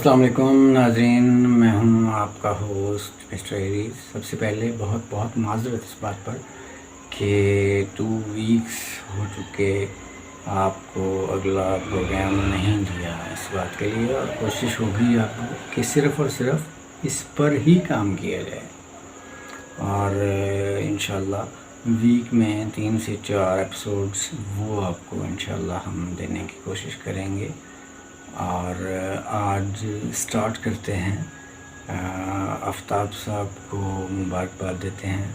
अस्सलाम वालेकुम नाज़रीन, मैं हूं आपका होस्ट मिस्टर एरीज। सबसे पहले बहुत बहुत माज़रत इस बात पर कि 2 वीक्स हो चुके आपको अगला प्रोग्राम नहीं दिया। इस बात के लिए और कोशिश होगी आपको कि सिर्फ़ और सिर्फ इस पर ही काम किया जाए और इंशाल्लाह वीक में 3 से 4 एपिसोड्स वो आपको इंशाल्लाह हम देने की कोशिश करेंगे। और आज स्टार्ट करते हैं। आफ्ताब साहब को मुबारकबाद देते हैं।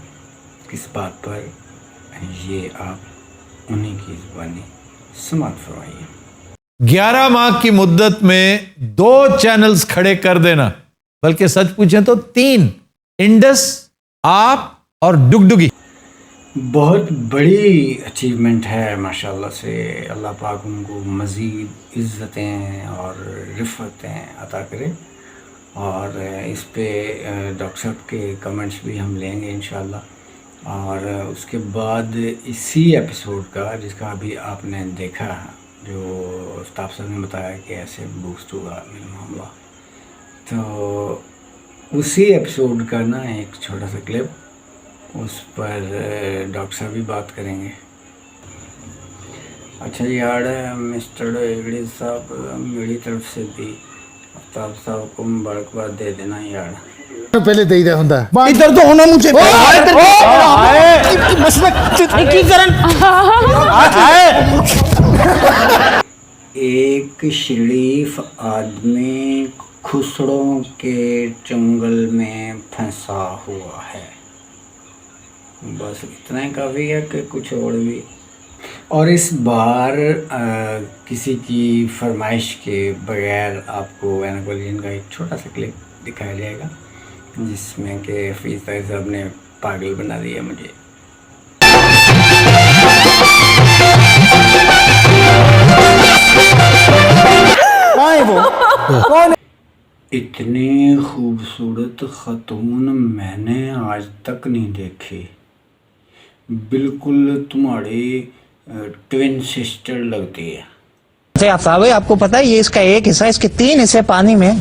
किस बात पर, ये आप उन्हीं की ज़ुबानी समाअत फरमाइए। 11 माह की मुद्दत में 2 चैनल्स खड़े कर देना, बल्कि सच पूछें तो 3, इंडस, आप और डुगडुगी। बहुत बड़ी अचीवमेंट है माशाल्लाह से। अल्लाह पाक उनको मज़ीद इज़्ज़तें और रिफ़तें अता करे। और इस पे डॉक्टर साहब के कमेंट्स भी हम लेंगे इंशाल्लाह। और उसके बाद इसी एपिसोड का, जिसका अभी आपने देखा, जो आफ्ताब साहब ने बताया कि ऐसे बूस्ट हुआ मेरा मामला, तो उसी एपिसोड का ना एक छोटा सा क्लिप, उस पर डॉक्टर साहब भी बात करेंगे। अच्छा यार मिस्टर एगड़ी साहब, मेरी तरफ से भी आफ्ताब साहब को मुबारकबाद दे देना यार। पहले दे दिया होता है। इधर तो होना मुझे एक शरीफ आदमी खुसड़ों के जंगल में फंसा हुआ है। बस इतना ही काफ़ी है कि कुछ और भी। और इस बार किसी की फरमाइश के बगैर आपको एनाकोलियन का एक छोटा सा क्लिप दिखाया जाएगा, जिसमें कि हफीज़ साहब ने पागल बना दिया मुझे। कौन है वो? कौन है? इतनी खूबसूरत ख़तून मैंने आज तक नहीं देखी। बिल्कुल तुम्हारी ट्विन सिस्टर लगती है। अच्छा आफ्ताब भाई, आपको पता है ये इसका एक हिस्सा, इसके 3 हिस्से पानी में,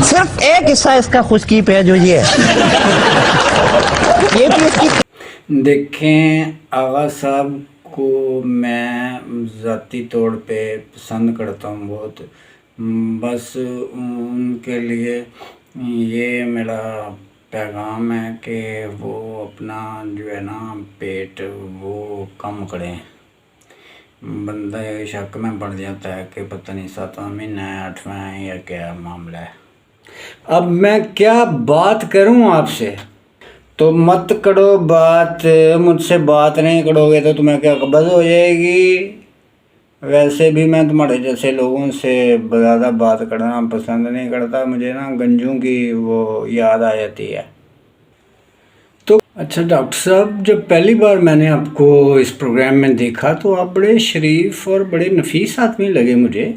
सिर्फ एक हिस्सा इसका खुशकी पे है, जो ये है। ये भी इसकी। देखें, आगा साहब को मैं ज़ाती तौर पे पसंद करता हूँ बहुत। बस उनके लिए ये मेरा पैगाम है कि वो अपना जो है ना पेट वो कम करें। बंदा शक में पड़ जाता है कि पता नहीं 7वां महीना है, 8वां है, या क्या मामला है। अब मैं क्या बात करूं आपसे, तो मत करो बात। मुझसे बात नहीं करोगे तो तुम्हें क्या कब्ज़ हो जाएगी। वैसे भी मैं तुम्हारे जैसे लोगों से ज़्यादा बात करना पसंद नहीं करता। मुझे ना गंजों की वो याद आ जाती है। तो अच्छा डॉक्टर साहब, जब पहली बार मैंने आपको इस प्रोग्राम में देखा तो आप बड़े शरीफ और बड़े नफीस आदमी लगे मुझे।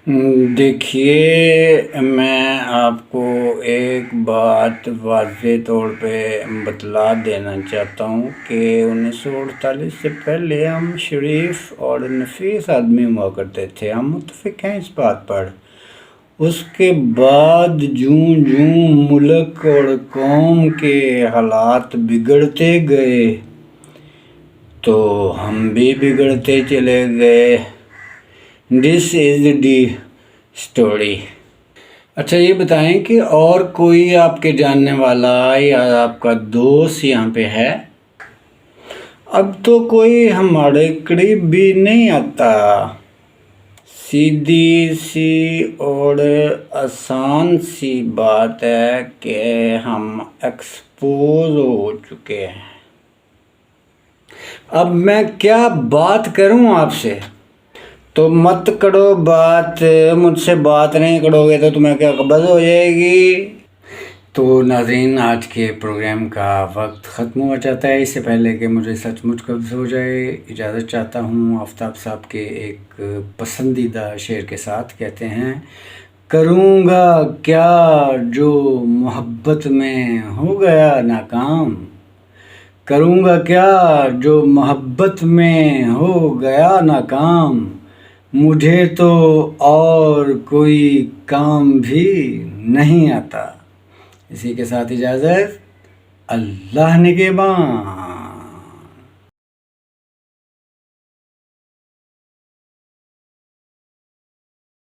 देखिए, मैं आपको एक बात वाज़े तौर पे बतला देना चाहता हूँ कि 1948 से पहले हम शरीफ और नफीस आदमी हुआ करते थे। हम मुत्तफ़िक़ हैं इस बात पर। उसके बाद जूं जूं मुल्क और कौम के हालात बिगड़ते गए तो हम भी बिगड़ते चले गए। This is the story. अच्छा ये बताएं कि और कोई आपके जानने वाला या आपका दोस्त यहाँ पे है? अब तो कोई हमारे करीब भी नहीं आता। सीधी सी और आसान सी बात है कि हम एक्सपोज हो चुके हैं। अब मैं क्या बात करूं आपसे, तो मत करो बात। मुझसे बात नहीं करोगे तो तुम्हें क्या कब्ज़ हो जाएगी। तो नाज़रीन, आज के प्रोग्राम का वक्त ख़त्म हो जाता है। इससे पहले कि मुझे सचमुच कब्ज़ हो जाए, इजाज़त चाहता हूँ आफ्ताब साहब के एक पसंदीदा शेर के साथ। कहते हैं, करूँगा क्या जो मोहब्बत में हो गया नाकाम। करूँगा क्या जो मोहब्बत में हो गया नाकाम। مجھے تو اور کوئی کام بھی نہیں آتا. اسی کے ساتھ اجازت. اللہ نگہباں.